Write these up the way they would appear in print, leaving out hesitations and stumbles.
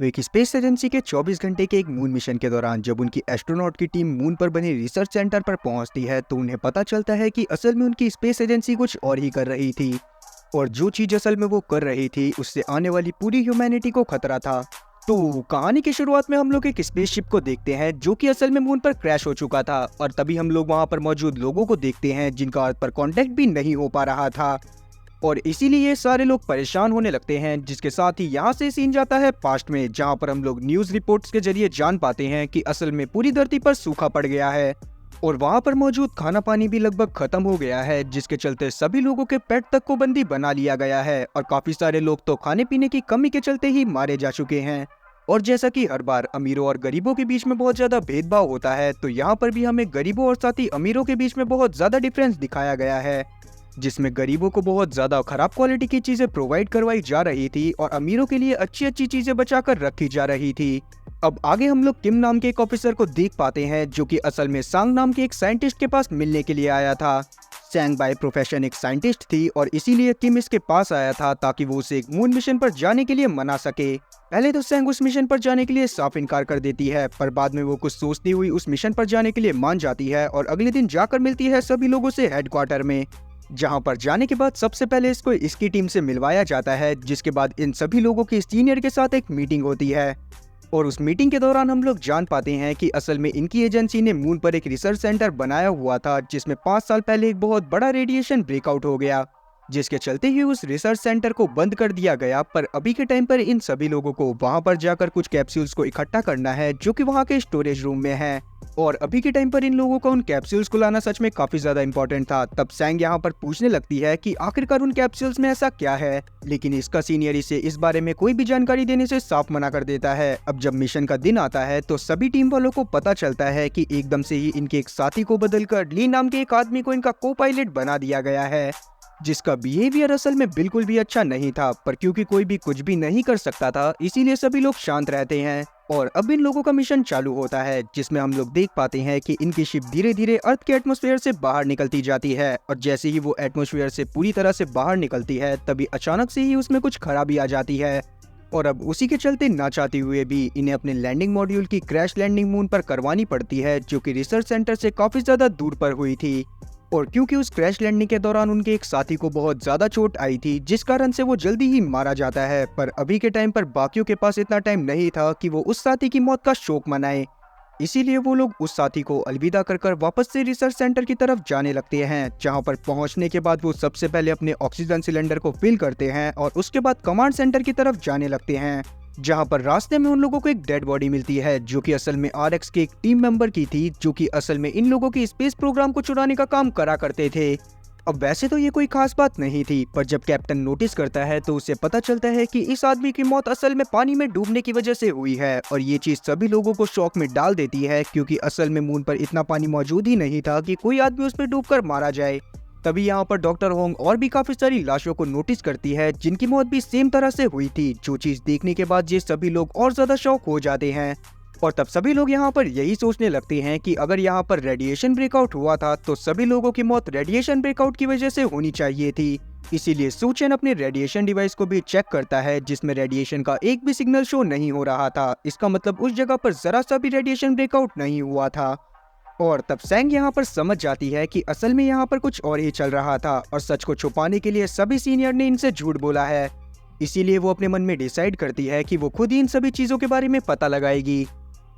तो एक space agency के 24 घंटे के एक मून मिशन के दौरान जब उनकी एस्ट्रोनॉट की टीम मून पर बने रिसर्च सेंटर पर पहुंचती है तो उन्हें पता चलता है कि असल में उनकी स्पेस एजेंसी कुछ और ही कर रही थी और जो चीज असल में वो कर रही थी उससे आने वाली पूरी ह्यूमैनिटी को खतरा था। तो कहानी की शुरुआत में हम लोग एक स्पेसशिप को देखते हैं जो कि असल में मून पर क्रैश हो चुका था और तभी हम लोग वहां पर मौजूद लोगों को देखते हैं जिनका अर्थ पर कांटेक्ट भी नहीं हो पा रहा था और इसीलिए सारे लोग परेशान होने लगते हैं। जिसके साथ ही यहाँ से सीन जाता है पास्ट में, जहाँ पर हम लोग न्यूज रिपोर्ट्स के जरिए जान पाते हैं कि असल में पूरी धरती पर सूखा पड़ गया है और वहाँ पर मौजूद खाना पानी भी लगभग खत्म हो गया है, जिसके चलते सभी लोगों के पेट तक को बंदी बना लिया गया है और काफी सारे लोग तो खाने पीने की कमी के चलते ही मारे जा चुके हैं। और जैसा कि हर बार अमीरों और गरीबों के बीच में बहुत ज्यादा भेदभाव होता है, तो यहाँ पर भी हमें गरीबों और साथ ही अमीरों के बीच में बहुत ज्यादा डिफरेंस दिखाया गया है, जिसमें गरीबों को बहुत ज्यादा खराब क्वालिटी की चीजें प्रोवाइड करवाई जा रही थी और अमीरों के लिए अच्छी अच्छी चीजें बचाकर रखी जा रही थी। अब आगे हम लोग किम नाम के एक ऑफिसर को देख पाते हैं जो कि असल में सांग नाम के एक साइंटिस्ट के पास मिलने के लिए आया था। सैंग बाय प्रोफेशन एक साइंटिस्ट थी और इसीलिए किम इसके पास आया था ताकि वो उसे एक मून मिशन पर जाने के लिए मना सके। पहले तो सैंग उस मिशन पर जाने के लिए साफ इनकार कर देती है, पर बाद में वो कुछ सोचती हुई उस मिशन पर जाने के लिए मान जाती है और अगले दिन जाकर मिलती है सभी लोगों से हेडक्वार्टर में, जहां पर जाने के बाद सबसे पहले इसको इसकी टीम से मिलवाया जाता है। जिसके बाद इन सभी लोगों की सीनियर के साथ एक मीटिंग होती है और उस मीटिंग के दौरान हम लोग जान पाते हैं कि असल में इनकी एजेंसी ने मून पर एक रिसर्च सेंटर बनाया हुआ था जिसमें 5 साल पहले एक बहुत बड़ा रेडिएशन ब्रेकआउट हो गया, जिसके चलते ही उस रिसर्च सेंटर को बंद कर दिया गया। पर अभी के टाइम पर इन सभी लोगों को वहां पर जाकर कुछ कैप्सूल्स को इकट्ठा करना है जो कि वहां के स्टोरेज रूम में है और अभी के टाइम पर इन लोगों का उन कैप्सूल्स को लाना सच में काफी ज्यादा इंपॉर्टेंट था। तब सैंग यहाँ पर पूछने लगती है कि आखिरकार उन कैप्सूल्स में ऐसा क्या है, लेकिन इसका सीनियर इसे इस बारे में कोई भी जानकारी देने से साफ मना कर देता है। अब जब मिशन का दिन आता है तो सभी टीम वालों को पता चलता है कि एकदम से ही इनके एक साथी को बदलकर ली नाम के एक आदमी को इनका को पायलट बना दिया गया है, जिसका बिहेवियर असल में बिल्कुल भी अच्छा नहीं था। पर क्योंकि कोई भी कुछ भी नहीं कर सकता था इसीलिए सभी लोग शांत रहते हैं और अब इन लोगों का मिशन चालू होता है, जिसमें हम लोग देख पाते हैं कि इनकी शिप धीरे धीरे अर्थ के एटमॉस्फेयर से बाहर निकलती जाती है और जैसे ही वो एटमॉस्फेयर से पूरी तरह से बाहर निकलती है तभी अचानक से ही उसमें कुछ खराबी आ जाती है और अब उसी के चलते ना चाहते हुए भी इन्हें अपने लैंडिंग मॉड्यूल की क्रैश लैंडिंग मून पर करवानी पड़ती है, जो कि रिसर्च सेंटर से काफी ज्यादा दूर पर हुई थी। और क्योंकि उस क्रैश लैंडिंग के दौरान उनके एक साथी को बहुत ज्यादा चोट आई थी जिस कारण से वो जल्दी ही मारा जाता है, पर अभी के टाइम पर बाकियों के पास इतना टाइम नहीं था कि वो उस साथी की मौत का शोक मनाए, इसीलिए वो लोग उस साथी को अलविदा कर वापस से रिसर्च सेंटर की तरफ जाने लगते हैं, जहां पर पहुंचने के बाद वो सबसे पहले अपने ऑक्सीजन सिलेंडर को फिल करते हैं और उसके बाद कमांड सेंटर की तरफ जाने लगते हैं, जहां पर रास्ते में उन लोगों को एक डेड बॉडी मिलती है जो कि असल में आरएक्स के एक टीम मेंबर की थी, जो कि असल में इन लोगों की स्पेस प्रोग्राम को चुराने का काम करा करते थे। अब वैसे तो ये कोई खास बात नहीं थी, पर जब कैप्टन नोटिस करता है तो उसे पता चलता है कि इस आदमी की मौत असल में पानी में डूबने की वजह से हुई है और ये चीज सभी लोगों को शॉक में डाल देती है, क्योंकि असल में मून पर इतना पानी मौजूद ही नहीं था कि कोई आदमी उसमें डूबकर मारा जाए। तभी यहाँ पर डॉक्टर होंग और भी काफी सारी लाशों को नोटिस करती है जिनकी मौत भी सेम तरह से हुई थी, जो चीज देखने के बाद ये सभी लोग और ज्यादा शॉक हो जाते हैं और तब सभी लोग यहाँ पर यही सोचने लगते हैं कि अगर यहाँ पर रेडिएशन ब्रेकआउट हुआ था तो सभी लोगों की मौत रेडिएशन ब्रेकआउट की वजह से होनी चाहिए थी। इसीलिए सूचेन अपने रेडिएशन डिवाइस को भी चेक करता है जिसमें रेडिएशन का एक भी सिग्नल शो नहीं हो रहा था, इसका मतलब उस जगह पर जरा सा भी रेडिएशन ब्रेकआउट नहीं हुआ था। और तब सैंग यहाँ पर समझ जाती है कि असल में यहाँ पर कुछ और ही चल रहा था और सच को छुपाने के लिए सभी सीनियर ने इनसे झूठ बोला है, इसीलिए वो अपने मन में डिसाइड करती है कि वो खुद ही इन सभी चीजों के बारे में पता लगाएगी।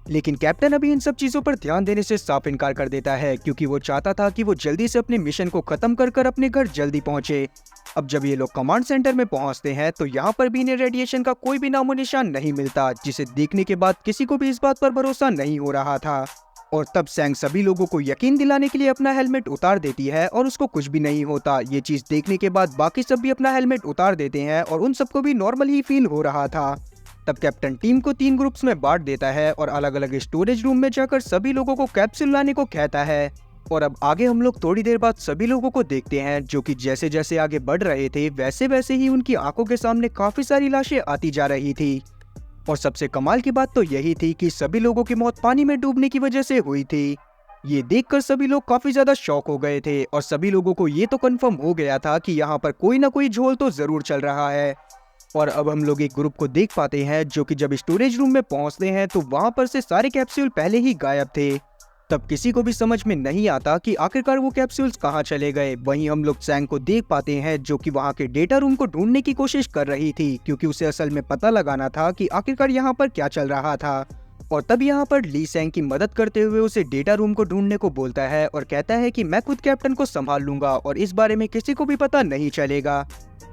लेकिन कैप्टन अभी इन सब चीजों पर ध्यान देने से साफ इनकार कर देता है, क्योंकि वो चाहता था कि वो जल्दी से अपने मिशन को खत्म कर अपने घर जल्दी पहुंचे। अब जब ये लोग कमांड सेंटर में पहुंचते हैं तो यहाँ पर भी इन्हें रेडिएशन का कोई भी नामो निशान नहीं मिलता, जिसे देखने के बाद किसी को भी इस बात पर भरोसा नहीं हो रहा था। और तब सैंग सभी लोगों को यकीन दिलाने के लिए अपना हेलमेट उतार देती है और उसको कुछ भी नहीं होता। ये चीज देखने के बाद बाकी सब भी अपना हेलमेट उतार देते हैं और उन सबको भी नॉर्मल ही फील हो रहा था। तब कैप्टन टीम को 3 ग्रुप्स में बांट देता है और अलग अलग स्टोरेज रूम में जाकर सभी लोगों को कैप्सूल लाने को कहता है। और अब आगे हम लोग थोड़ी देर बाद सभी लोगों को देखते हैं जो कि जैसे जैसे आगे बढ़ रहे थे वैसे वैसे ही उनकी आंखों के सामने काफी सारी लाशें आती जा रही थी। और सबसे कमाल की बात तो यही थी कि सभी लोगों की मौत पानी में डूबने की वजह से हुई थी। ये देखकर सभी लोग काफी ज्यादा शॉक हो गए थे और सभी लोगों को ये तो कंफर्म हो गया था कि यहाँ पर कोई ना कोई झोल तो जरूर चल रहा है। और अब हम लोग एक ग्रुप को देख पाते हैं जो कि जब स्टोरेज रूम में पहुंचते हैं तो वहां पर से सारे कैप्सूल पहले ही गायब थे। तब किसी को भी समझ में नहीं आता कि आखिरकार वो कैप्सूल्स कहाँ चले गए। वहीं हम लोग सैंग को देख पाते हैं जो कि वहां के डेटा रूम को ढूंढने की कोशिश कर रही थी, क्योंकि उसे असल में पता लगाना था कि आखिरकार यहाँ पर क्या चल रहा था। और तब यहाँ पर ली सैंग की मदद करते हुए उसे डेटा रूम को ढूंढने को बोलता है और कहता है कि मैं खुद कैप्टन को संभाल लूंगा और इस बारे में किसी को भी पता नहीं चलेगा।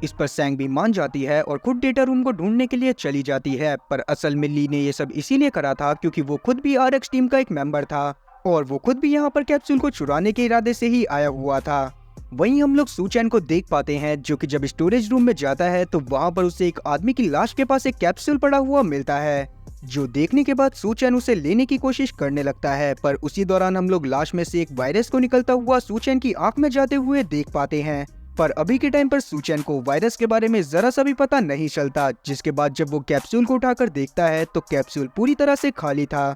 इस पर सैंग भी मान जाती है और खुद डेटा रूम को ढूंढने के लिए चली जाती है। पर असल में ली ने ये सब इसीलिए करा था क्योंकि वो खुद भी आरएक्स टीम का एक मेंबर था और वो खुद भी यहाँ पर कैप्सूल को चुराने के इरादे से ही आया हुआ था। वहीं हम लोग सूचैन को देख पाते हैं जो कि जब स्टोरेज रूम में जाता है तो वहाँ पर उसे एक आदमी की लाश के पास एक कैप्सूल पड़ा हुआ मिलता है, जो देखने के बाद सूचैन उसे लेने की कोशिश करने लगता है। पर उसी दौरान हम लोग लाश में से एक वायरस को निकलता हुआ सूचैन की आंख में जाते हुए देख पाते हैं। पर अभी के टाइम पर सूचैन को वायरस के बारे में जरा सा भी पता नहीं चलता, जिसके बाद जब वो कैप्सूल को उठाकर देखता है तो कैप्सूल पूरी तरह से खाली था।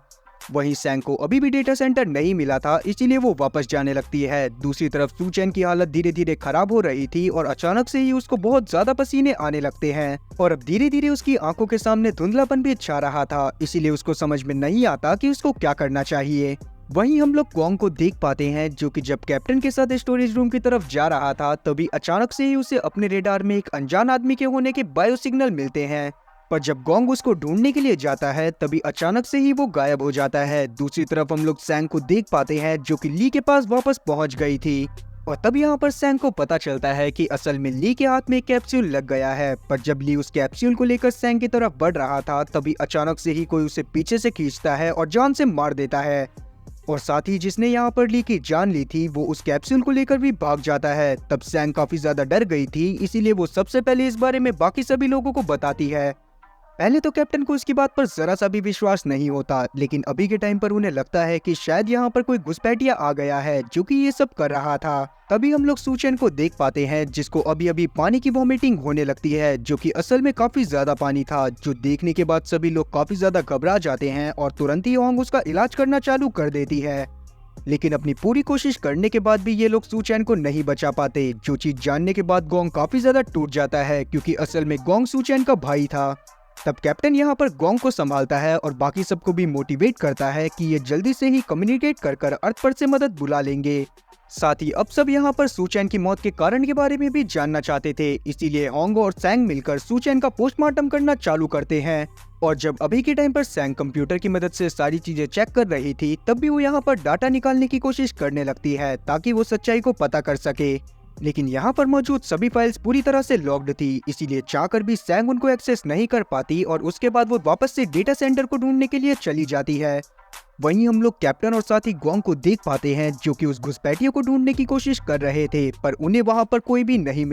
वहीं सैंग को अभी भी डेटा सेंटर नहीं मिला था, इसीलिए वो वापस जाने लगती है। दूसरी तरफ सूचैन की हालत धीरे धीरे खराब हो रही थी और अचानक से ही उसको बहुत ज्यादा पसीने आने लगते हैं और अब धीरे धीरे उसकी आंखों के सामने धुंधलापन भी छा रहा था, इसीलिए उसको समझ में नहीं आता कि उसको क्या करना चाहिए। वहीं हम लोग गोंग को देख पाते हैं जो कि जब कैप्टन के साथ स्टोरेज रूम की तरफ जा रहा था तभी अचानक से ही उसे अपने रेडार में एक अनजान आदमी के होने के बायो सिग्नल मिलते हैं। पर जब गोंग उसको ढूंढने के लिए जाता है तभी अचानक से ही वो गायब हो जाता है। दूसरी तरफ हम लोग सैंग को देख पाते हैं जो कि ली के पास वापस पहुंच गई थी और तब यहाँ पर सैंग को पता चलता है कि असल में ली के हाथ में एक कैप्सूल लग गया है। पर जब ली उस कैप्सूल को लेकर सैंग की तरफ बढ़ रहा था तभी अचानक से ही कोई उसे पीछे से खींचता है और जान से मार देता है और साथ ही जिसने यहाँ पर ली की जान ली थी वो उस कैप्सूल को लेकर भी भाग जाता है। तब सैंग काफी ज्यादा डर गई थी, इसीलिए वो सबसे पहले इस बारे में बाकी सभी लोगों को बताती है। पहले तो कैप्टन को इसकी बात पर जरा सा भी विश्वास नहीं होता, लेकिन अभी के टाइम पर उन्हें लगता है कि शायद यहाँ पर कोई घुसपैठिया आ गया है जो कि ये सब कर रहा था। तभी हम लोग सूचैन को देख पाते हैं जिसको अभी अभी पानी की वॉमिटिंग होने लगती है, जो कि असल में काफी ज्यादा पानी था, जो देखने के बाद सभी लोग काफी ज्यादा घबरा जाते हैं और तुरंत ही होंग उसका इलाज करना चालू कर देती है। लेकिन अपनी पूरी कोशिश करने के बाद भी ये लोग सूचैन को नहीं बचा पाते, जो चीज जानने के बाद गोंग काफी ज्यादा टूट जाता है क्योंकि असल में गोंग सूचैन का भाई था। तब कैप्टन यहाँ पर गोंग को संभालता है और बाकी सबको भी मोटिवेट करता है कि ये जल्दी से ही कम्युनिकेट कर कर अर्थ पर से मदद बुला लेंगे। साथ ही अब सब यहाँ पर सूचैन की मौत के कारण के बारे में भी जानना चाहते थे, इसीलिए होंग और सैंग मिलकर सूचैन का पोस्टमार्टम करना चालू करते हैं। और जब अभी के टाइम पर सैंग कंप्यूटर की मदद से सारी चीजें चेक कर रही थी तब भी वो यहाँ पर डाटा निकालने की कोशिश करने लगती है ताकि वो सच्चाई को पता कर सके। लेकिन यहाँ पर मौजूद सभी फाइल्स पूरी तरह से लॉक्ड थी, इसीलिए चाहकर भी सैंग उनको एक्सेस नहीं कर पाती और उसके बाद वो वापस से डेटा सेंटर को ढूंढने के लिए चली जाती है। वहीं हम लोग कैप्टन और साथ ही गोंग को देख पाते हैं जो कि उस घुसपैठियों को ढूंढने की कोशिश कर रहे थे, पर उन्हें वहां पर कोई भी नहीं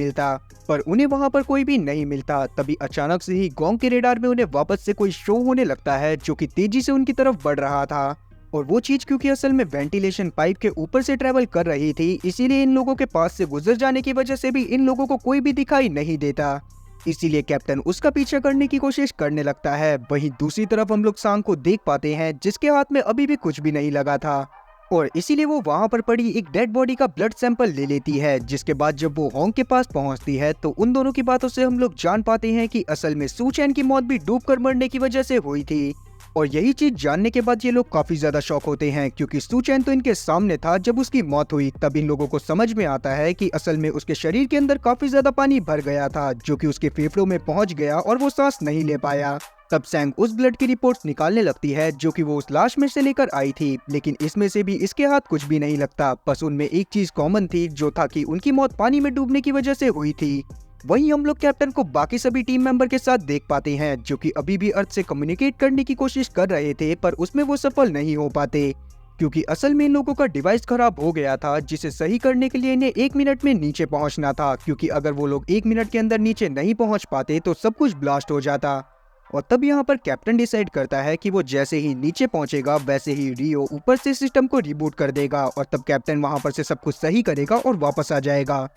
मिलता। तभी अचानक से ही गोंग के रेडार में उन्हें वापस से कोई शो होने लगता है जो कि तेजी से उनकी तरफ बढ़ रहा था और वो चीज क्योंकि असल में वेंटिलेशन पाइप के ऊपर से ट्रेवल कर रही थी, इसीलिए इन लोगों के पास से गुजर जाने की वजह से भी इन लोगों को कोई भी दिखाई नहीं देता। इसीलिए कैप्टन उसका पीछा करने की कोशिश करने लगता है। वहीं दूसरी तरफ हम लोग सांग को देख पाते हैं जिसके हाथ में अभी भी कुछ भी नहीं लगा था और इसीलिए वो वहां पर पड़ी एक डेड बॉडी का ब्लड सैंपल ले लेती है। जिसके बाद जब वो होंग के पास पहुंचती है तो उन दोनों की बातों से हम लोग जान पाते हैं कि असल में सूचैन की मौत भी डूबकर मरने की वजह से हुई थी। और यही चीज जानने के बाद ये लोग काफी ज्यादा शॉक होते हैं क्योंकि सूचैन तो इनके सामने था जब उसकी मौत हुई। तब इन लोगों को समझ में आता है कि असल में उसके शरीर के अंदर काफी ज्यादा पानी भर गया था जो कि उसके फेफड़ों में पहुंच गया और वो सांस नहीं ले पाया। तब सैंग उस ब्लड की रिपोर्ट्स निकालने लगती है जो कि वो उस लाश में से लेकर आई थी, लेकिन इसमें से भी इसके हाथ कुछ भी नहीं लगता। बस उनमें एक चीज कॉमन थी जो था कि उनकी मौत पानी में डूबने की वजह से हुई थी। वहीं हम लोग कैप्टन को बाकी सभी टीम मेंबर के साथ देख पाते हैं जो कि अभी भी अर्थ से कम्युनिकेट करने की कोशिश कर रहे थे, पर उसमें वो सफल नहीं हो पाते क्योंकि असल में इन लोगों का डिवाइस खराब हो गया था जिसे सही करने के लिए इन्हें 1 मिनट में नीचे पहुंचना था, क्योंकि अगर वो लोग 1 मिनट के अंदर नीचे नहीं पहुंच पाते तो सब कुछ ब्लास्ट हो जाता। और तब यहाँ पर कैप्टन डिसाइड करता है कि वो जैसे ही नीचे पहुंचेगा वैसे ही रियो ऊपर से सिस्टम को रिबूट कर देगा और तब कैप्टन वहां पर से सब कुछ सही करेगा और वापस आ जाएगा।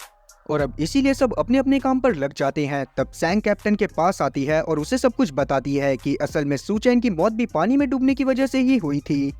और अब इसीलिए सब अपने अपने काम पर लग जाते हैं। तब सैंग कैप्टन के पास आती है और उसे सब कुछ बताती है कि असल में सूचैन की मौत भी पानी में डूबने की वजह से ही हुई थी।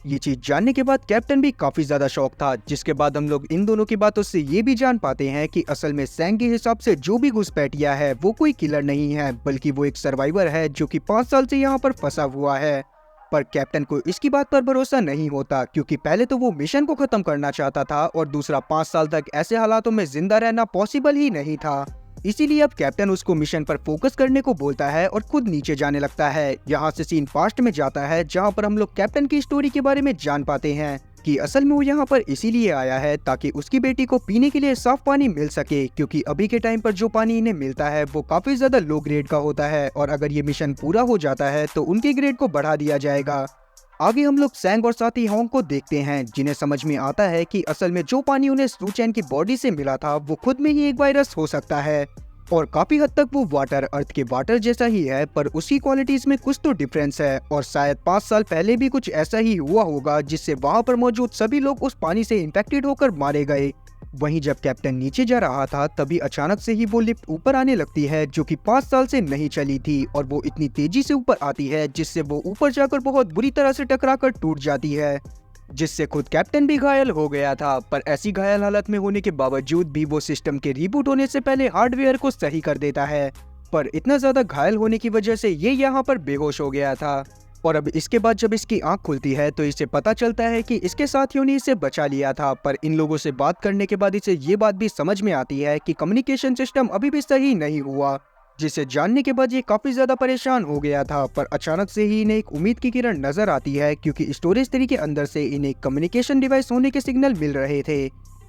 ये चीज जानने के बाद कैप्टन भी काफी ज्यादा शॉक था, जिसके बाद हम लोग इन दोनों की बातों से ये भी जान पाते हैं कि असल में सैंग के हिसाब से जो भी घुसपैठिया है वो कोई किलर नहीं है, बल्कि वो एक सर्वाइवर है जो कि 5 साल से यहाँ पर फंसा हुआ है। पर कैप्टन को इसकी बात पर भरोसा नहीं होता, क्योंकि पहले तो वो मिशन को खत्म करना चाहता था और दूसरा 5 साल तक ऐसे हालातों में जिंदा रहना पॉसिबल ही नहीं था। इसीलिए अब कैप्टन उसको मिशन पर फोकस करने को बोलता है और खुद नीचे जाने लगता है। यहाँ से सीन पास्ट में जाता है, जहाँ पर हम लोग कैप्टन की स्टोरी के बारे में जान पाते हैं कि असल में वो यहाँ पर इसीलिए आया है ताकि उसकी बेटी को पीने के लिए साफ पानी मिल सके, क्योंकि अभी के टाइम पर जो पानी इन्हें मिलता है वो काफी ज्यादा लो ग्रेड का होता है और अगर ये मिशन पूरा हो जाता है तो उनके ग्रेड को बढ़ा दिया जाएगा। आगे हम लोग सैंग और साथी होंग को देखते हैं, जिन्हें समझ में आता है कि असल में जो पानी उन्हें सू चैन की बॉडी से मिला था वो खुद में ही एक वायरस हो सकता है और काफी हद तक वो वाटर अर्थ के वाटर जैसा ही है, पर उसकी क्वालिटीज में कुछ तो डिफरेंस है और शायद 5 साल पहले भी कुछ ऐसा ही हुआ होगा जिससे वहां पर मौजूद सभी लोग उस पानी से इन्फेक्टेड होकर मारे गए। वहीं जब कैप्टन नीचे जा रहा था तभी अचानक से ही वो लिफ्ट ऊपर आने लगती है, जो कि 5 साल से नहीं चली थी और वो इतनी तेजी से ऊपर आती है जिससे वो ऊपर जाकर बहुत बुरी तरह से टकराकर टूट जाती है, जिससे खुद कैप्टन भी घायल हो गया था। पर ऐसी घायल हालत में होने के बावजूद भी वो सिस्टम के रिबूट होने से पहले हार्डवेयर को सही कर देता है, पर इतना ज्यादा घायल होने की वजह से ये यहाँ पर बेहोश हो गया था। और अब इसके बाद जब इसकी आंख खुलती है तो इसे पता चलता है कि इसके साथियों ने इसे बचा लिया था, पर इन लोगों से बात करने के बाद इसे ये बात भी समझ में आती है कि कम्युनिकेशन सिस्टम अभी भी सही नहीं हुआ, जिसे जानने के बाद ये काफी ज्यादा परेशान हो गया था। पर अचानक से ही इन्हें एक उम्मीद की किरण नजर आती है, क्योंकि स्टोरेज ट्री के अंदर से इन्हें कम्युनिकेशन डिवाइस होने के सिग्नल मिल रहे थे।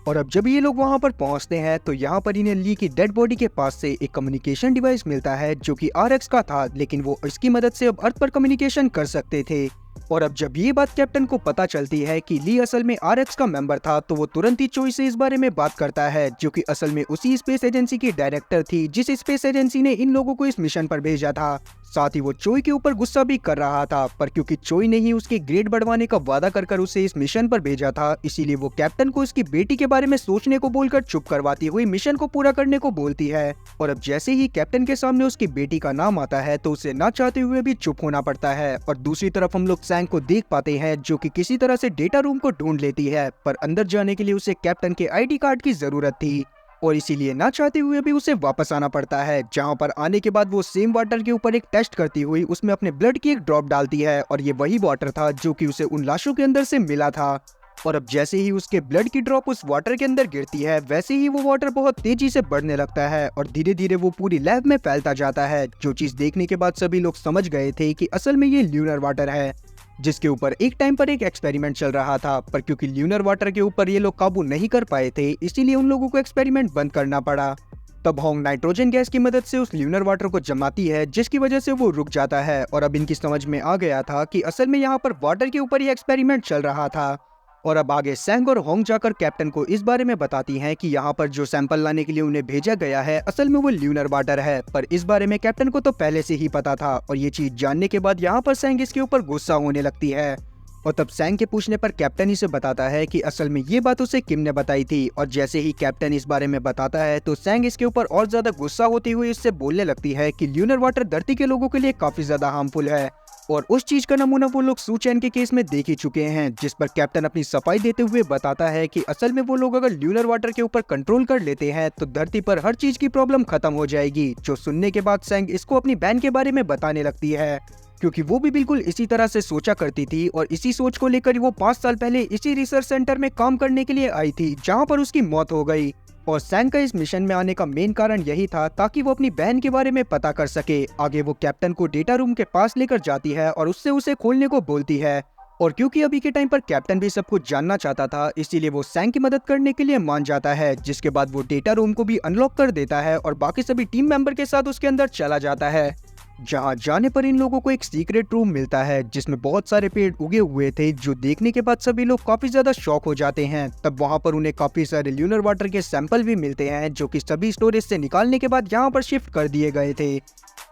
और अब जब ये लोग वहां पर पहुंचते हैं तो यहाँ पर इन्हें ली की डेड बॉडी के पास से एक कम्युनिकेशन डिवाइस मिलता है जो कि आरएक्स का था, लेकिन वो इसकी मदद से अब अर्थ पर कम्युनिकेशन कर सकते थे। और अब जब ये बात कैप्टन को पता चलती है कि ली असल में आरएक्स का मेंबर था, तो वो तुरंत ही चोई से इस बारे में बात करता है, जो कि असल में उसी स्पेस एजेंसी की डायरेक्टर थी जिस स्पेस एजेंसी ने इन लोगों को इस मिशन पर भेजा था। साथ ही वो चोई के ऊपर गुस्सा भी कर रहा था, पर क्योंकि चोई ने ही उसके ग्रेड बढ़वाने का वादा कर उसे इस मिशन पर भेजा था, इसीलिए वो कैप्टन को उसकी बेटी के बारे में सोचने को बोलकर चुप करवाती हुई मिशन को पूरा करने को बोलती है। और अब जैसे ही कैप्टन के सामने उसकी बेटी का नाम आता है तो उसे ना चाहते हुए भी चुप होना पड़ता है। और दूसरी तरफ हम लोग सैंग को देख पाते हैं, जो कि किसी तरह से डेटा रूम को ढूंढ लेती है, पर अंदर जाने के लिए उसे कैप्टन के आईडी कार्ड की जरूरत थी और इसीलिए ना चाहते हुए भी उसे वापस आना पड़ता है, जहां पर आने के बाद वो सेम वाटर के ऊपर एक टेस्ट करती हुई उसमें अपने ब्लड की एक ड्रॉप डालती है और ये वही वाटर था जो कि उसे उन लाशों के अंदर से मिला था। और अब जैसे ही उसके ब्लड की ड्रॉप उस वाटर के अंदर गिरती है, वैसे ही वो वाटर बहुत तेजी से बढ़ने लगता है और धीरे धीरे वो पूरी लैब में फैलता जाता है, जो चीज देखने के बाद सभी लोग समझ गए थे कि असल में ये ल्यूनर वाटर है, जिसके ऊपर एक टाइम पर एक एक्सपेरिमेंट चल रहा था। पर क्योंकि ल्यूनर वाटर के ऊपर ये लोग काबू नहीं कर पाए थे, इसीलिए उन लोगों को एक्सपेरिमेंट बंद करना पड़ा। तब होंग नाइट्रोजन गैस की मदद से उस ल्यूनर वाटर को जमाती है, जिसकी वजह से वो रुक जाता है। और अब इनकी समझ में आ गया था कि असल में यहाँ पर वाटर के ऊपर ही एक्सपेरिमेंट चल रहा था। और अब आगे सैंग और होंग जाकर कैप्टन को इस बारे में बताती हैं कि यहाँ पर जो सैंपल लाने के लिए उन्हें भेजा गया है असल में वो ल्यूनर वाटर है। पर इस बारे में कैप्टन को तो पहले से ही पता था और ये चीज जानने के बाद यहाँ पर सैंग इसके ऊपर गुस्सा होने लगती है। और तब सैंग के पूछने पर कैप्टन इसे बताता है कि असल में ये बात उसे किम ने बताई थी। और जैसे ही कैप्टन इस बारे में बताता है तो सैंग इसके ऊपर और ज्यादा गुस्सा होती हुई इससे बोलने लगती है कि ल्यूनर वाटर धरती के लोगों के लिए काफी ज्यादा हार्मफुल है और उस चीज का नमूना वो लोग सू चैन के केस में देख ही चुके हैं। जिस पर कैप्टन अपनी सफाई देते हुए बताता है कि असल में वो लोग अगर ल्यूनर वाटर के ऊपर कंट्रोल कर लेते हैं तो धरती पर हर चीज की प्रॉब्लम खत्म हो जाएगी। जो सुनने के बाद सैंग इसको अपनी बहन के बारे में बताने लगती है, क्योंकि वो भी बिल्कुल इसी तरह से सोचा करती थी और इसी सोच को लेकर वो 5 साल पहले इसी रिसर्च सेंटर में काम करने के लिए आई थी, जहाँ पर उसकी मौत हो गई। और सैंग का इस मिशन में आने का मेन कारण यही था ताकि वो अपनी बहन के बारे में पता कर सके। आगे वो कैप्टन को डेटा रूम के पास लेकर जाती है और उससे उसे खोलने को बोलती है। और क्योंकि अभी के टाइम पर कैप्टन भी सब कुछ जानना चाहता था, इसीलिए वो सैंग की मदद करने के लिए मान जाता है, जिसके बाद वो डेटा रूम को भी अनलॉक कर देता है और बाकी सभी टीम मेंबर के साथ उसके अंदर चला जाता है। जहां जाने पर इन लोगों को एक सीक्रेट रूम मिलता है जिसमें बहुत सारे पेड़ उगे हुए थे, जो देखने के बाद सभी लोग काफी ज्यादा शॉक हो जाते हैं। तब वहां पर उन्हें काफी सारे ल्यूनर वाटर के सैंपल भी मिलते हैं, जो कि सभी स्टोरेज से निकालने के बाद यहाँ पर शिफ्ट कर दिए गए थे।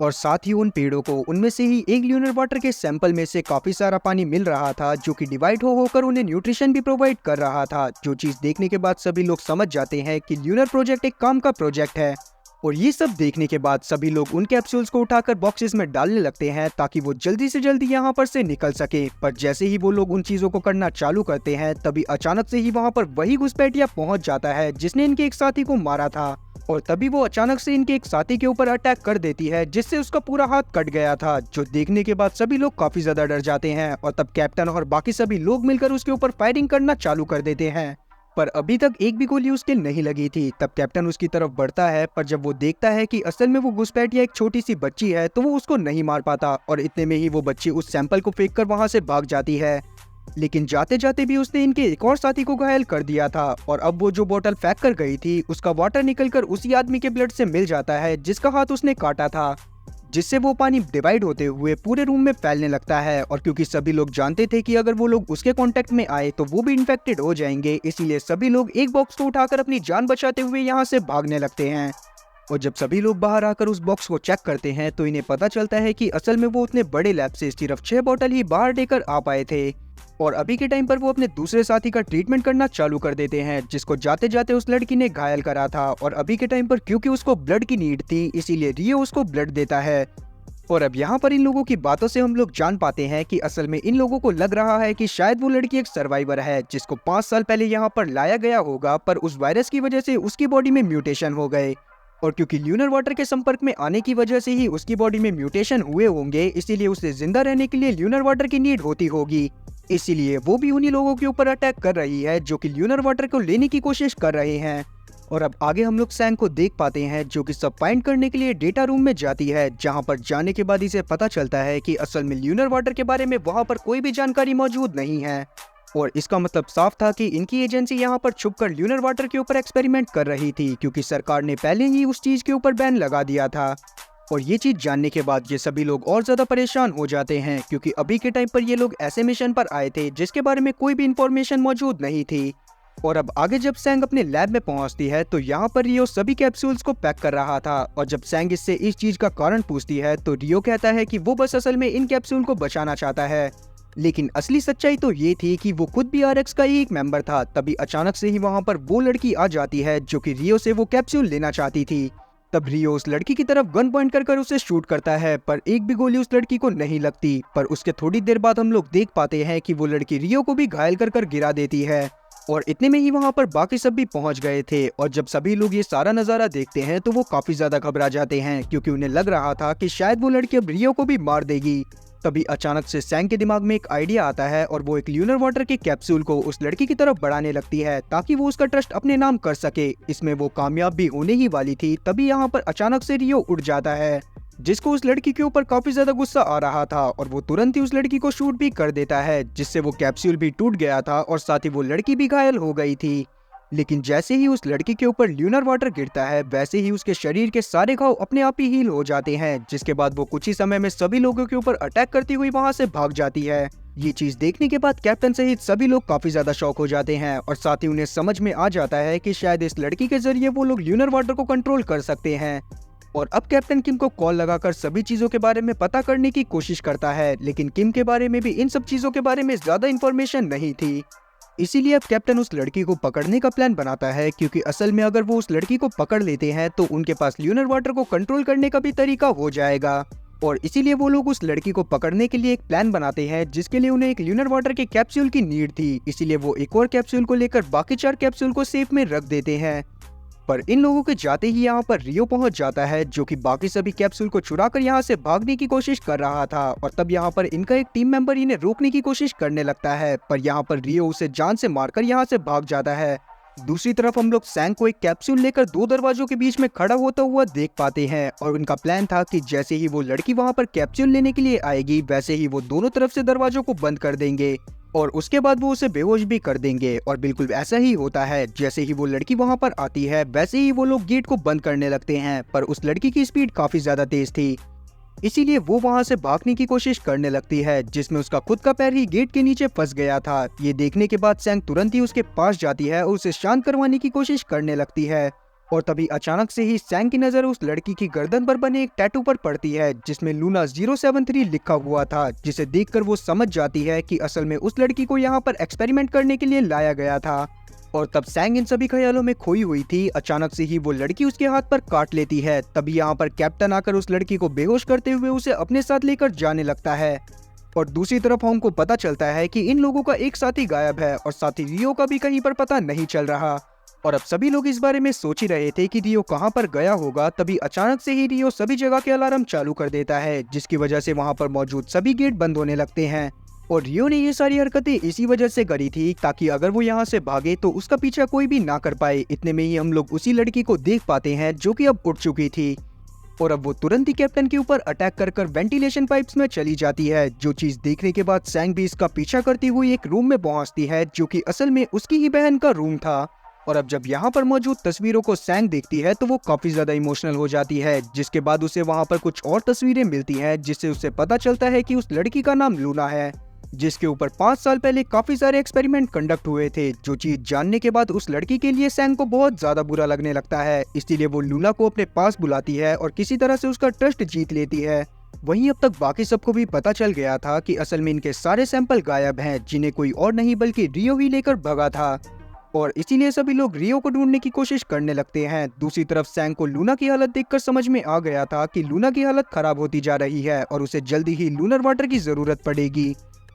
और साथ ही उन पेड़ों को उनमें से ही एक ल्यूनर वाटर के सैंपल में से काफी सारा पानी मिल रहा था, जो कि डिवाइड होकर उन्हें न्यूट्रिशन भी प्रोवाइड कर रहा था। जो चीज देखने के बाद सभी लोग समझ जाते हैं कि ल्यूनर प्रोजेक्ट एक काम का प्रोजेक्ट है। और ये सब देखने के बाद सभी लोग उन कैप्सूल्स को उठाकर बॉक्सेस में डालने लगते हैं ताकि वो जल्दी से जल्दी यहाँ पर से निकल सके। पर जैसे ही वो लोग उन चीजों को करना चालू करते हैं तभी अचानक से ही वहाँ पर वही घुसपैठिया पहुंच जाता है जिसने इनके एक साथी को मारा था। और तभी वो अचानक से इनके एक साथी के ऊपर अटैक कर देती है जिससे उसका पूरा हाथ कट गया था, जो देखने के बाद सभी लोग काफी ज्यादा डर जाते हैं। और तब कैप्टन और बाकी सभी लोग मिलकर उसके ऊपर फायरिंग करना चालू कर देते हैं, पर अभी तक एक भी गोली उसके नहीं लगी थी। तब कैप्टन उसकी तरफ बढ़ता है, पर जब वो देखता है कि असल में वो घुसपैठिया एक छोटी सी बच्ची है तो वो उसको नहीं मार पाता और इतने में ही वो बच्ची उस सैंपल को फेंक कर वहाँ से भाग जाती है। लेकिन जाते जाते भी उसने इनके एक और साथी को घायल कर दिया था और अब वो जो बोतल फेंक कर गई थी उसका वाटर निकलकर उसी आदमी के ब्लड से मिल जाता है जिसका हाथ उसने काटा था, जिससे वो पानी डिवाइड होते हुए पूरे रूम में फैलने लगता है। और क्योंकि सभी लोग जानते थे कि अगर वो लोग उसके कांटेक्ट में आए तो वो भी इन्फेक्टेड हो जाएंगे, इसीलिए सभी लोग एक बॉक्स को उठाकर अपनी जान बचाते हुए यहाँ से भागने लगते हैं। और जब सभी लोग बाहर आकर उस बॉक्स को चेक करते हैं तो इन्हें पता चलता है कि असल में वो उतने बड़े लैब से सिर्फ 6 बोतल ही बाहर लेकर आ पाए थे। और अभी के टाइम पर वो अपने दूसरे साथी का ट्रीटमेंट करना चालू कर देते हैं जिसको जाते जाते उस लड़की ने घायल करा था। और अभी के टाइम पर क्योंकि उसको ब्लड की नीड थी इसीलिए रियो उसको ब्लड देता है। और अब यहाँ पर इन लोगों की बातों से हम लोग जान पाते हैं कि असल में इन लोगों को लग रहा है कि शायद वो लड़की एक सर्वाइवर है जिसको 5 साल पहले यहाँ पर लाया गया होगा, पर उस वायरस की वजह से उसकी बॉडी में म्यूटेशन हो गए। और क्योंकि ल्यूनर वाटर के संपर्क में आने की वजह से ही उसकी बॉडी में म्यूटेशन हुए होंगे, इसीलिए उसे जिंदा रहने के लिए ल्यूनर वाटर की नीड होती होगी। इसीलिए वो भी उन्हीं लोगों के ऊपर अटैक कर रही है जो कि ल्यूनर वाटर को लेने की कोशिश कर रहे हैं। और अब आगे हम लोग सैंग को देख पाते हैं जो कि सब फाइंड करने के लिए डेटा रूम में जाती है, जहां पर जाने के बाद इसे पता चलता है कि असल में ल्यूनर वाटर के बारे में वहां पर कोई भी जानकारी मौजूद नहीं है। और इसका मतलब साफ था कि इनकी एजेंसी यहाँ पर छुपकर ल्यूनर वाटर के ऊपर एक्सपेरिमेंट कर रही थी, क्योंकि सरकार ने पहले ही उस चीज के ऊपर बैन लगा दिया था। और ये चीज जानने के बाद ये सभी लोग और ज्यादा परेशान हो जाते हैं, क्योंकि अभी के टाइम पर ये लोग ऐसे मिशन पर आए थे जिसके बारे में कोई भी इंफॉर्मेशन मौजूद नहीं थी। और अब आगे जब सैंग अपने लैब में पहुंचती है तो यहाँ पर रियो सभी कैप्सूल्स को पैक कर रहा था। और जब सैंग इससे इस चीज का कारण पूछती है तो रियो कहता है कि वो बस असल में इन कैप्सूल को बचाना चाहता है, लेकिन असली सच्चाई तो ये थी कि वो खुद भी आरएक्स का ही एक मेंबर था। तभी अचानक से ही वहाँ पर वो लड़की आ जाती है जो कि रियो से वो कैप्सूल लेना चाहती थी। तब रियो उस लड़की की तरफ गन पॉइंट कर उसे शूट करता है, पर एक भी गोली उस लड़की को नहीं लगती। पर उसके थोड़ी देर बाद हम लोग देख पाते हैं कि वो लड़की रियो को भी घायल कर गिरा देती है। और इतने में ही वहाँ पर बाकी सब भी पहुँच गए थे। और जब सभी लोग ये सारा नज़ारा देखते हैं तो वो काफी ज्यादा घबरा जाते हैं, क्योंकि उन्हें लग रहा था कि शायद वो लड़की अब रियो को भी मार देगी। तभी अचानक से सैंग के दिमाग में एक आइडिया आता है और वो एक ल्यूनर वाटर के कैप्सूल को उस लड़की की तरफ बढ़ाने लगती है ताकि वो उसका ट्रस्ट अपने नाम कर सके। इसमें वो कामयाब भी होने ही वाली थी। तभी यहाँ पर अचानक से रियो उड़ जाता है, जिसको उस लड़की के ऊपर काफी ज्यादा गुस्सा आ रहा था, और वो तुरंत ही उस लड़की को शूट भी कर देता है, जिससे वो कैप्सूल भी टूट गया था और साथ ही वो लड़की भी घायल हो गई थी। लेकिन जैसे ही उस लड़की के ऊपर ल्यूनर वाटर गिरता है वैसे ही उसके शरीर के सारे घाव अपने आप ही हील हो जाते हैं, जिसके बाद वो कुछ ही समय में सभी लोगों के ऊपर अटैक करती हुई वहां से भाग जाती है। ये चीज देखने के बाद कैप्टन सहित सभी लोग काफी ज्यादा शॉक हो जाते हैं और साथ ही उन्हें समझ में आ जाता है कि शायद इस लड़की के जरिए वो लोग ल्यूनर वाटर को कंट्रोल कर सकते हैं। और अब कैप्टन किम को कॉल लगाकर सभी चीजों के बारे में पता करने की कोशिश करता है, लेकिन किम के बारे में भी इन सब चीजों के बारे में ज्यादा इन्फॉर्मेशन नहीं थी। इसीलिए अब कैप्टन उस लड़की को पकड़ने का प्लान बनाता है, क्योंकि असल में अगर वो उस लड़की को पकड़ लेते हैं तो उनके पास ल्यूनर वाटर को कंट्रोल करने का भी तरीका हो जाएगा। और इसीलिए वो लोग उस लड़की को पकड़ने के लिए एक प्लान बनाते हैं, जिसके लिए उन्हें एक ल्यूनर वाटर के कैप्सूल की नीड थी। इसीलिए वो एक और कैप्सूल को लेकर बाकी 4 कैप्सूल को सेफ में रख देते हैं। पर इन लोगों के जाते ही यहाँ पर रियो पहुंच जाता है, जो कि बाकी सभी कैप्सूल को चुराकर यहाँ से भागने की कोशिश कर रहा था। और तब यहाँ पर इनका एक टीम मेंबर इन्हें रोकने की कोशिश करने लगता है, पर यहाँ पर रियो उसे जान से मारकर यहाँ से भाग जाता है। दूसरी तरफ हम लोग सैंग को एक कैप्सूल लेकर 2 दरवाजों के बीच में खड़ा होता हुआ देख पाते हैं, और उनका प्लान था कि जैसे ही वो लड़की वहाँ पर कैप्सूल लेने के लिए आएगी वैसे ही वो दोनों तरफ से दरवाजों को बंद कर देंगे और उसके बाद वो उसे बेहोश भी कर देंगे। और बिल्कुल ऐसा ही होता है। जैसे ही वो लड़की वहाँ पर आती है वैसे ही वो लोग गेट को बंद करने लगते हैं, पर उस लड़की की स्पीड काफी ज्यादा तेज थी, इसीलिए वो वहाँ से भागने की कोशिश करने लगती है, जिसमें उसका खुद का पैर ही गेट के नीचे फंस गया था। ये देखने के बाद सैंग तुरंत ही उसके पास जाती है और उसे शांत करवाने की कोशिश करने लगती है। और तभी अचानक से ही सैंग की नजर उस लड़की की गर्दन पर बने एक टैटू पर पड़ती है, जिसमें लूना 073 लिखा हुआ था, जिसे देखकर वो समझ जाती है कि असल में उस लड़की को यहाँ पर एक्सपेरिमेंट करने के लिए लाया गया था। और तब सैंग इन सभी ख्यालों में खोई हुई थी। अचानक से ही वो लड़की उसके हाथ पर काट लेती है। तभी यहाँ पर कैप्टन आकर उस लड़की को बेहोश करते हुए उसे अपने साथ लेकर जाने लगता है। और दूसरी तरफ होंग को पता चलता है कि इन लोगों का एक साथी गायब है और साथी रियो का भी कहीं पर पता नहीं चल रहा। और अब सभी लोग इस बारे में सोच ही रहे थे कि रियो कहाँ पर गया होगा। तभी अचानक से ही रियो सभी जगह के अलार्म चालू कर देता है, जिसकी वजह से वहाँ पर मौजूद सभी गेट बंद होने लगते हैं। और रियो ने ये सारी हरकतें इसी वजह से करी थी ताकि अगर वो यहाँ से भागे तो उसका पीछा कोई भी ना कर पाए। इतने में ही हम लोग उसी लड़की को देख पाते हैं जो कि अब उठ चुकी थी और अब वो तुरंत ही कैप्टन के ऊपर अटैक कर वेंटिलेशन पाइप्स में चली जाती है। जो चीज देखने के बाद सैंग भी इसका पीछा करती हुई एक रूम में पहुंचती है, जो कि असल में उसकी ही बहन का रूम था। और अब जब यहाँ पर मौजूद तस्वीरों को सैंग देखती है तो वो काफी ज्यादा इमोशनल हो जाती है, जिसके बाद उसे वहाँ पर कुछ और तस्वीरें मिलती हैं, जिससे उसे पता चलता है कि उस लड़की का नाम लूना है, जिसके ऊपर 5 साल पहले काफी सारे एक्सपेरिमेंट कंडक्ट हुए थे। जो चीज जानने के बाद उस लड़की के लिए सैंग को बहुत ज्यादा बुरा लगने लगता है, इसीलिए वो लूना को अपने पास बुलाती है और किसी तरह से उसका ट्रस्ट जीत लेती है। वहीं अब तक बाकी सबको भी पता चल गया था कि असल में इनके सारे सैंपल गायब हैं, जिन्हें कोई और नहीं बल्कि रियो ही लेकर भगा था। और इसीलिए सभी लोग रियो को ढूंढने की कोशिश करने लगते हैं। दूसरी तरफ सैंग को लूना की हालत देखकर समझ में आ गया था कि लूना की हालत खराब होती जा रही है और उसे जल्दी ही लूनर वाटर की जरूरत पड़ेगी।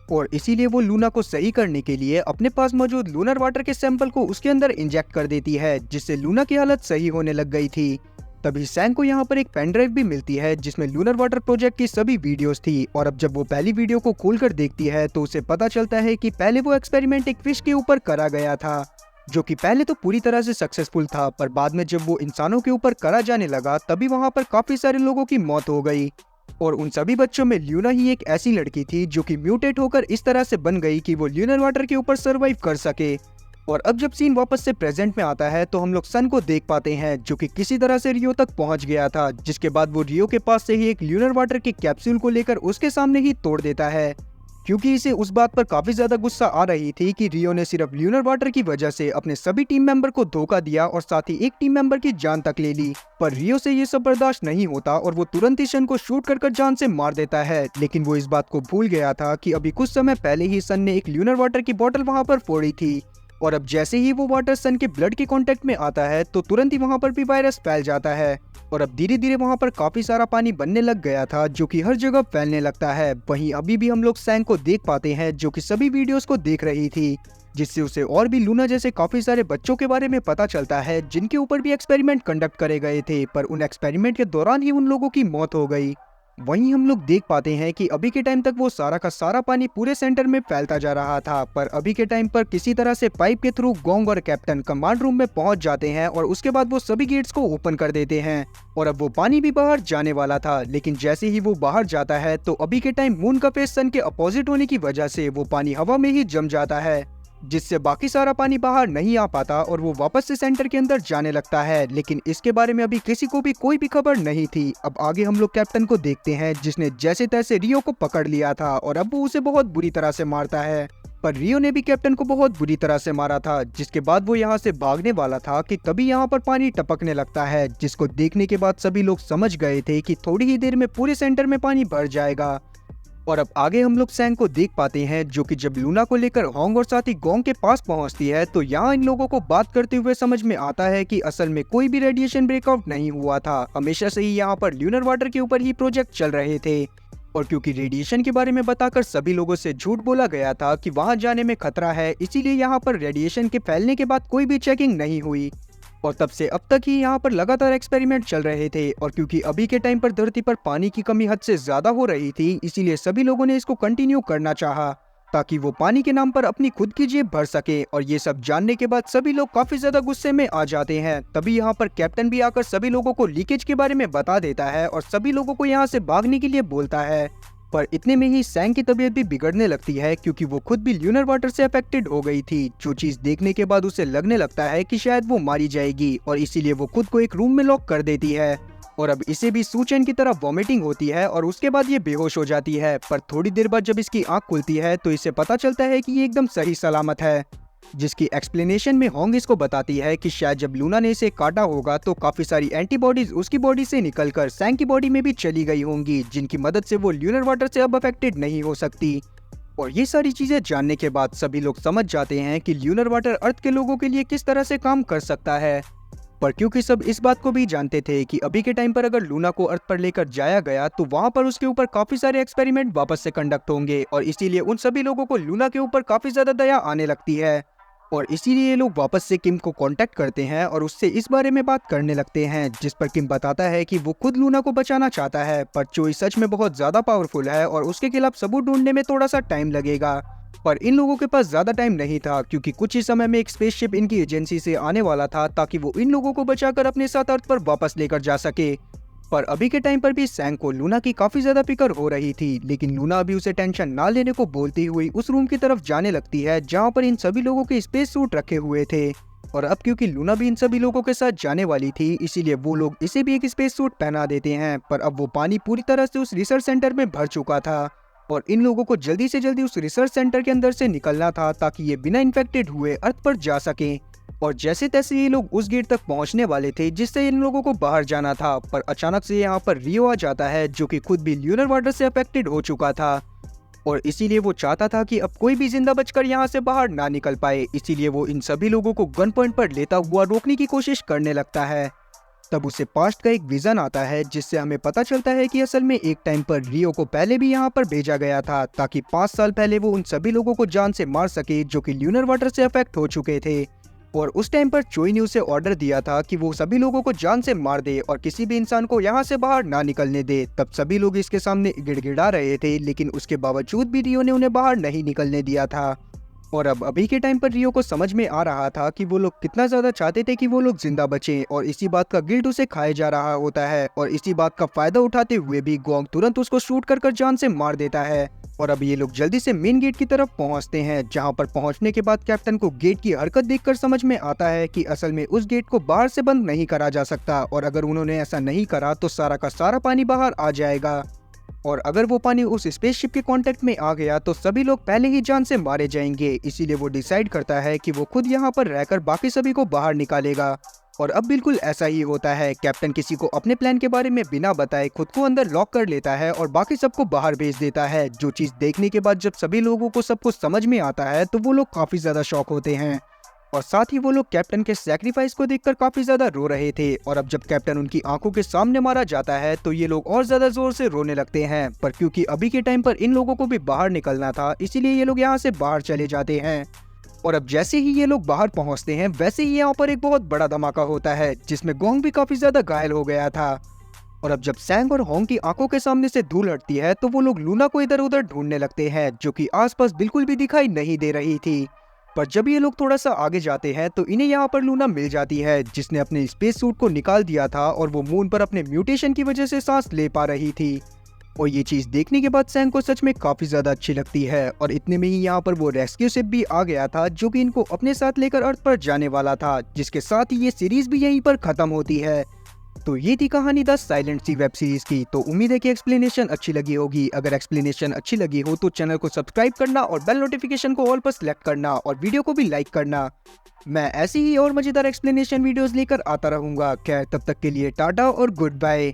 और इसीलिए वो लूना को सही करने के लिए अपने पास मौजूद लूनर वाटर के सैंपल को उसके अंदर इंजेक्ट कर देती है, जिससे लूना की हालत सही होने लग गई थी। तभी सैंग को यहाँ पर एक पेन ड्राइव भी मिलती है जिसमें लूनर वाटर प्रोजेक्ट की सभी वीडियोस थी। और अब जब वो पहली वीडियो को खोलकर देखती है तो उसे पता चलता है कि पहले वो एक्सपेरिमेंट एक फिश के ऊपर करा गया था, जो कि पहले तो पूरी तरह से सक्सेसफुल था, पर बाद में जब वो इंसानों के ऊपर करा जाने लगा तभी वहाँ पर काफी सारे लोगों की मौत हो गई। और उन सभी बच्चों में ल्यूना ही एक ऐसी लड़की थी जो कि म्यूटेट होकर इस तरह से बन गई कि वो ल्यूनर वाटर के ऊपर सरवाइव कर सके। और अब जब सीन वापस से प्रेजेंट में आता है तो हम लोग सन को देख पाते हैं, जो कि किसी तरह से रियो तक पहुंच गया था, जिसके बाद वो रियो के पास से ही एक ल्यूनर वाटर के कैप्सूल को लेकर उसके सामने ही तोड़ देता है, क्योंकि इसे उस बात पर काफी ज्यादा गुस्सा आ रही थी कि रियो ने सिर्फ ल्यूनर वाटर की वजह से अपने सभी टीम मेंबर को धोखा दिया और साथ ही एक टीम मेंबर की जान तक ले ली। पर रियो से ये सब बर्दाश्त नहीं होता और वो तुरंत ही सन को शूट कर जान से मार देता है। लेकिन वो इस बात को भूल गया था कि अभी कुछ समय पहले ही सन ने एक ल्यूनर वाटर की बोतल वहाँ पर फोड़ी थी। और अब जैसे ही वो वाटर सन के ब्लड के कांटेक्ट में आता है तो तुरंत ही वहाँ पर भी वायरस फैल जाता है। और अब धीरे धीरे वहाँ पर काफी सारा पानी बनने लग गया था, जो कि हर जगह फैलने लगता है। वहीं अभी भी हम लोग सैंग को देख पाते हैं, जो कि सभी वीडियोस को देख रही थी, जिससे उसे और भी लूना जैसे काफी सारे बच्चों के बारे में पता चलता है, जिनके ऊपर भी एक्सपेरिमेंट कंडक्ट करे गए थे, पर उन एक्सपेरिमेंट के दौरान ही उन लोगों की मौत हो गई। वहीं हम लोग देख पाते हैं कि अभी के टाइम तक वो सारा का सारा पानी पूरे सेंटर में फैलता जा रहा था, पर अभी के टाइम पर किसी तरह से पाइप के थ्रू गोंग और कैप्टन कमांड रूम में पहुंच जाते हैं और उसके बाद वो सभी गेट्स को ओपन कर देते हैं। और अब वो पानी भी बाहर जाने वाला था, लेकिन जैसे ही वो बाहर जाता है तो अभी के टाइम मून का फेस सन के अपोजिट होने की वजह से वो पानी हवा में ही जम जाता है, जिससे बाकी सारा पानी बाहर नहीं आ पाता और वो वापस से सेंटर के अंदर जाने लगता है। लेकिन इसके बारे में अभी किसी को भी कोई भी खबर नहीं थी। अब आगे हम लोग कैप्टन को देखते हैं, जिसने जैसे तैसे रियो को पकड़ लिया था और अब वो उसे बहुत बुरी तरह से मारता है। पर रियो ने भी कैप्टन को बहुत बुरी तरह से मारा था, जिसके बाद वो यहाँ से भागने वाला था कि तभी यहाँ पर पानी टपकने लगता है, जिसको देखने के बाद सभी लोग समझ गए थे कि थोड़ी ही देर में पूरे सेंटर में पानी भर जाएगा। और अब आगे हम लोग सैंग को देख पाते हैं, जो कि जब लूना को लेकर होंग और साथ ही गोंग के पास पहुंचती है तो यहाँ इन लोगों को बात करते हुए समझ में आता है कि असल में कोई भी रेडिएशन ब्रेकआउट नहीं हुआ था। हमेशा से ही यहाँ पर ल्यूनर वाटर के ऊपर ही प्रोजेक्ट चल रहे थे, और क्योंकि रेडिएशन के बारे में बताकर सभी लोगों से झूठ बोला गया था कि वहां जाने में खतरा है, इसीलिए यहाँ पर रेडिएशन के फैलने के बाद कोई भी चेकिंग नहीं हुई। और तब से अब तक ही यहाँ पर लगातार एक्सपेरिमेंट चल रहे थे। और क्योंकि अभी के टाइम पर धरती पर पानी की कमी हद से ज्यादा हो रही थी, इसीलिए सभी लोगों ने इसको कंटिन्यू करना चाहा, ताकि वो पानी के नाम पर अपनी खुद की जेब भर सके। और ये सब जानने के बाद सभी लोग काफी ज्यादा गुस्से में आ जाते हैं। तभी यहाँ पर कैप्टन भी आकर सभी लोगों को लीकेज के बारे में बता देता है और सभी लोगों को यहाँ से भागने के लिए बोलता है। पर इतने में ही सैंग की तबीयत भी बिगड़ने लगती है, क्योंकि वो खुद भी ल्यूनर वाटर से अफेक्टेड हो गई थी, जो चीज देखने के बाद उसे लगने लगता है कि शायद वो मारी जाएगी, और इसीलिए वो खुद को एक रूम में लॉक कर देती है। और अब इसे भी सूचैन की तरह वॉमिटिंग होती है और उसके बाद ये बेहोश हो जाती है। पर थोड़ी देर बाद जब इसकी आंख खुलती है तो इसे पता चलता है कि ये एकदम सही सलामत है, जिसकी एक्सप्लेनेशन में होंग इसको बताती है कि शायद जब लूना ने इसे काटा होगा तो काफी सारी एंटीबॉडीज उसकी बॉडी से निकलकर सैंग की बॉडी में भी चली गई होंगी, जिनकी मदद से वो ल्यूनर वाटर से अब अफेक्टेड नहीं हो सकती। और ये सारी चीजें जानने के बाद सभी लोग समझ जाते हैं कि ल्यूनर वाटर अर्थ के लोगों के लिए किस तरह से काम कर सकता है। पर क्योंकि सब इस बात को भी जानते थे कि अभी के टाइम पर अगर लूना को अर्थ पर लेकर जाया गया तो वहां पर उसके ऊपर काफी सारे एक्सपेरिमेंट वापस से कंडक्ट होंगे, और इसीलिए उन सभी लोगों को लूना के ऊपर काफी ज्यादा दया आने लगती है। और इसीलिए ये लोग वापस से किम को कांटेक्ट करते हैं और उससे इस बारे में बात करने लगते हैं, जिस पर किम बताता है कि वो खुद लूना को बचाना चाहता है, पर चोई सच में बहुत ज्यादा पावरफुल है और उसके खिलाफ सबूत ढूंढने में थोड़ा सा टाइम लगेगा। पर इन लोगों के पास ज्यादा टाइम नहीं था, क्योंकि कुछ ही समय में एक स्पेसशिप इनकी एजेंसी से आने वाला था ताकि वो इन लोगों को बचाकर अपने साथ अर्थ पर वापस लेकर जा सके। पर अभी के टाइम पर भी सैंग को लूना की काफी ज्यादा फिक्र हो रही थी, लेकिन लूना अभी उसे टेंशन ना लेने को बोलती हुई उस रूम की तरफ जाने लगती है जहाँ पर इन सभी लोगों के स्पेस सूट रखे हुए थे। और अब क्योंकि लूना भी इन सभी लोगों के साथ जाने वाली थी, इसीलिए वो लोग इसे भी एक स्पेस सूट पहना देते हैं। पर अब वो पानी पूरी तरह से उस रिसर्च सेंटर में भर चुका था और इन लोगों को जल्दी से जल्दी उस रिसर्च सेंटर के अंदर से निकलना था ताकि ये बिना इन्फेक्टेड हुए अर्थ पर जा सकें। और जैसे तैसे ये लोग उस गेट तक पहुंचने वाले थे जिससे इन लोगों को बाहर जाना था, पर अचानक से यहाँ पर रियो आ जाता है जो कि खुद भी ल्यूनर वाटर से अफेक्टेड हो चुका था। और इसीलिए वो चाहता था कि अब कोई भी जिंदा बचकर यहाँ से बाहर ना निकल पाए, इसीलिए वो इन सभी लोगों को गन पॉइंट पर लेता हुआ रोकने की कोशिश करने लगता है। तब उसे पास्ट का एक विजन आता है जिससे हमें पता चलता है कि असल में एक टाइम पर रियो को पहले भी यहाँ पर भेजा गया था ताकि 5 साल पहले वो उन सभी लोगों को जान से मार सके जो कि ल्यूनर वाटर से अफेक्ट हो चुके थे। और उस टाइम पर चोई ने उसे ऑर्डर दिया था कि वो सभी लोगों को जान से मार दे और किसी भी इंसान को यहाँ से बाहर ना निकलने दे। तब सभी लोग इसके सामने गिड़गिड़ा रहे थे, लेकिन उसके बावजूद भी रियो ने उन्हें बाहर नहीं निकलने दिया था। और अब अभी के टाइम पर रियो को समझ में आ रहा था कि वो लोग कितना ज्यादा चाहते थे कि वो लोग जिंदा बचें, और इसी बात का गिल्ट उसे खाए जा रहा होता है। और इसी बात का फायदा उठाते हुए भी गोंग तुरंत उसको शूट कर जान से मार देता है। और अब ये लोग जल्दी से मेन गेट की तरफ पहुंचते हैं, जहां पर पहुंचने के बाद कैप्टन को गेट की हरकत देखकर समझ में आता है कि असल में उस गेट को बाहर से बंद नहीं करा जा सकता, और अगर उन्होंने ऐसा नहीं करा तो सारा का सारा पानी बाहर आ जाएगा। और अगर वो पानी उस स्पेसशिप के कांटेक्ट में आ गया तो सभी लोग पहले ही जान से मारे जाएंगे। इसीलिए वो डिसाइड करता है कि वो खुद यहाँ पर रहकर बाकी सभी को बाहर निकालेगा। और अब बिल्कुल ऐसा ही होता है। कैप्टन किसी को अपने प्लान के बारे में बिना बताए खुद को अंदर लॉक कर लेता है और बाकी सबको बाहर भेज देता है, जो चीज देखने के बाद जब सभी लोगों को सब कुछ समझ में आता है तो वो लोग काफी ज्यादा शॉक होते हैं। और साथ ही वो लोग कैप्टन के सैक्रिफाइस को देखकर काफी ज्यादा रो रहे थे। और अब जब कैप्टन उनकी आंखों के सामने मारा जाता है तो ये लोग और ज्यादा जोर से रोने लगते हैं। पर क्योंकि अभी के टाइम पर इन लोगों को भी बाहर निकलना था, इसीलिए ये लोग यहाँ से बाहर चले जाते हैं। और अब जैसे ही ये लोग बाहर पहुंचते हैं वैसे ही यहाँ पर एक बहुत बड़ा धमाका होता है, जिसमें गोंग भी काफी ज्यादा घायल हो गया था। और अब जब सैंग और होंग की आंखों के सामने से धूल हटती है तो वो लोग लूना को इधर उधर ढूंढने लगते हैं, जो कि आसपास बिल्कुल भी दिखाई नहीं दे रही थी। पर जब ये लोग थोड़ा सा आगे जाते हैं तो इन्हें यहाँ पर लूना मिल जाती है, जिसने अपने स्पेस सूट को निकाल दिया था और वो मून पर अपने म्यूटेशन की वजह से सांस ले पा रही थी। और ये चीज देखने के बाद सैंग को सच में काफी ज्यादा अच्छी लगती है। और इतने में ही यहाँ पर वो रेस्क्यू शिप भी आ गया था, जो कि इनको अपने साथ लेकर अर्थ पर जाने वाला था, जिसके साथ ही ये सीरीज भी यहीं पर खत्म होती है। तो ये थी कहानी the silent sea web series की। तो उम्मीद है कि एक्सप्लेनेशन अच्छी लगी होगी। अगर एक्सप्लेनेशन अच्छी लगी हो तो चैनल को सब्सक्राइब करना और बेल नोटिफिकेशन को ऑल पर सिलेक्ट करना और वीडियो को भी लाइक करना। मैं ऐसी ही और मजेदार एक्सप्लेनेशन वीडियोस लेकर आता रहूंगा। खैर, तब तक के लिए टाटा और गुड बाय।